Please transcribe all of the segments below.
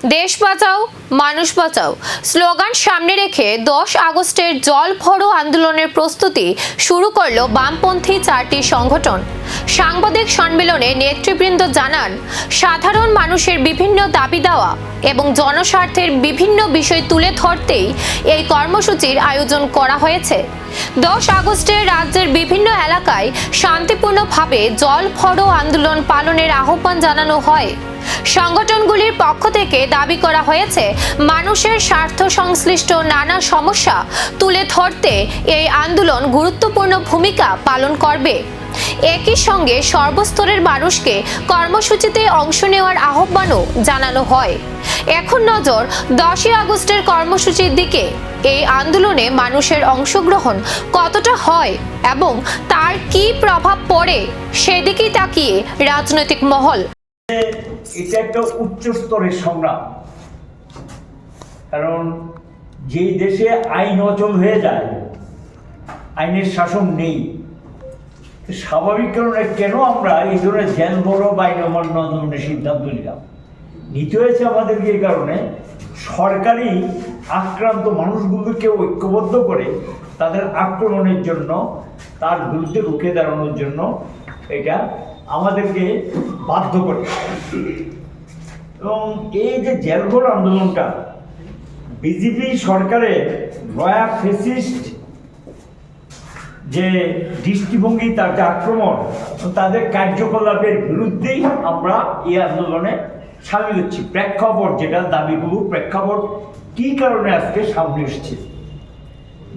দেশ বাঁচাও মানুষ বাঁচাও স্লোগান সামনে রেখে 10 আগস্টের জল ভরো আন্দোলনের প্রস্তুতি শুরু করলো বামপন্থী চারটি সংগঠন। সাংবাদিক সম্মেলনে নেতৃবৃন্দ জানান, সাধারণ মানুষের বিভিন্ন দাবি দেওয়া এবং জনস্বার্থের বিভিন্ন বিষয় তুলে ধরতেই এই কর্মসূচির আয়োজন করা হয়েছে। 10 আগস্টে রাজ্যের বিভিন্ন এলাকায় শান্তিপূর্ণভাবে জল ভরো আন্দোলন পালনের আহ্বান জানানো হয়। সংগঠনগুলির পক্ষ থেকে দাবি করা হয়েছে, মানুষের স্বার্থ সংশ্লিষ্ট নানা সমস্যা তুলে ধরতে এই আন্দোলন গুরুত্বপূর্ণ ভূমিকা পালন করবে। একই সঙ্গে সর্বস্তরের মানুষকে কর্মসূচিতে অংশ নেওয়ার আহ্বানও জানানো হয়। এখন নজর 10 আগস্টের কর্মসূচির দিকে। এই আন্দোলনে মানুষের অংশগ্রহণ কতটা হয় এবং তার কি প্রভাব পড়ে সেদিকেই তাকিয়ে রাজনৈতিক মহল। এটা একটা উচ্চ স্তরের সংগ্রাম, কারণ যেই দেশে আইন অচল হয়ে যায়, আইনের শাসন নেই, স্বাভাবিক কারণে কেন আমরা এই ধরনের জেল বড় বা আইন অমান্য আন্দোলনের সিদ্ধান্ত নিতে হয়েছে আমাদেরকে। এই কারণে সরকারি আক্রান্ত মানুষগুলোকে ঐক্যবদ্ধ করে তাদের আক্রমণের জন্য, তার বিরুদ্ধে রুখে দাঁড়ানোর জন্য এটা আমাদেরকে বাধ্য করে। এবং এই যে জেলভর আন্দোলনটা বিজেপি সরকারের নয়া ফেসিস্ট যে দৃষ্টিভঙ্গি, তার যে আক্রমণ, তাদের কার্যকলাপের বিরুদ্ধেই আমরা এই আন্দোলনে সামিল হচ্ছি। প্রেক্ষাপট যেটা দাবিগুলো, প্রেক্ষাপট কি কারণে আজকে সামনে এসছে,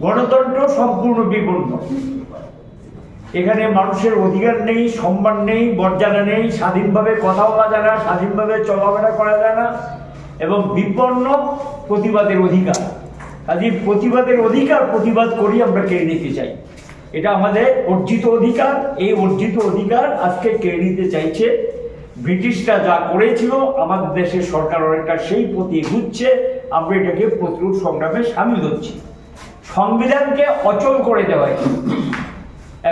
গণতন্ত্র সম্পূর্ণ বিপন্ন। এখানে মানুষের অধিকার নেই, সম্মান নেই, মর্যাদা নেই, স্বাধীনভাবে কথা বলা যায় না, স্বাধীনভাবে চলাফেরা করা যায় না, এবং বিপন্ন প্রতিবাদের অধিকার। কাজে প্রতিবাদের অধিকার প্রতিবাদ করি আমরা কেড়ে নিতে চাই। এটা আমাদের অর্জিত অধিকার। এই অর্জিত অধিকার আজকে কেড়ে নিতে চাইছে। ব্রিটিশরা যা করেছিল আমাদের দেশের সরকার অনেকটা সেই প্রতি এগুচ্ছে। আমরা এটাকে প্রতিরোধ সংগ্রামে সামিল হচ্ছি। সংবিধানকে অচল করে দেওয়া হয়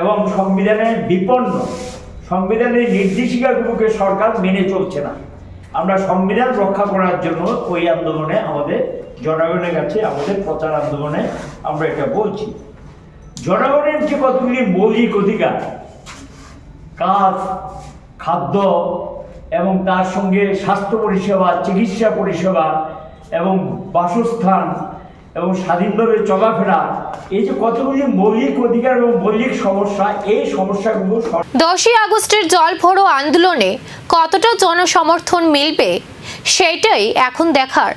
এবং সংবিধানের বিপন্ন, সংবিধানের নির্দেশিকাগুলোকে সরকার মেনে চলছে না। আমরা সংবিধান রক্ষা করার জন্য ওই আন্দোলনে আমাদের জনগণের কাছে, আমাদের প্রচার আন্দোলনে আমরা এটা বলছি। জনগণের যে কতগুলি মৌলিক অধিকার, কাজ, খাদ্য এবং তার সঙ্গে স্বাস্থ্য পরিষেবা, চিকিৎসা পরিষেবা এবং বাসস্থান এবং স্বাধীনভাবে চলাফেরা, এই যে কতগুলি মৌলিক অধিকার এবং মৌলিক সমস্যা, এই সমস্যাগুলো 10 আগস্টের জল ভরো আন্দোলনে কতটা জনসমর্থন মিলবে সেটাই এখন দেখার।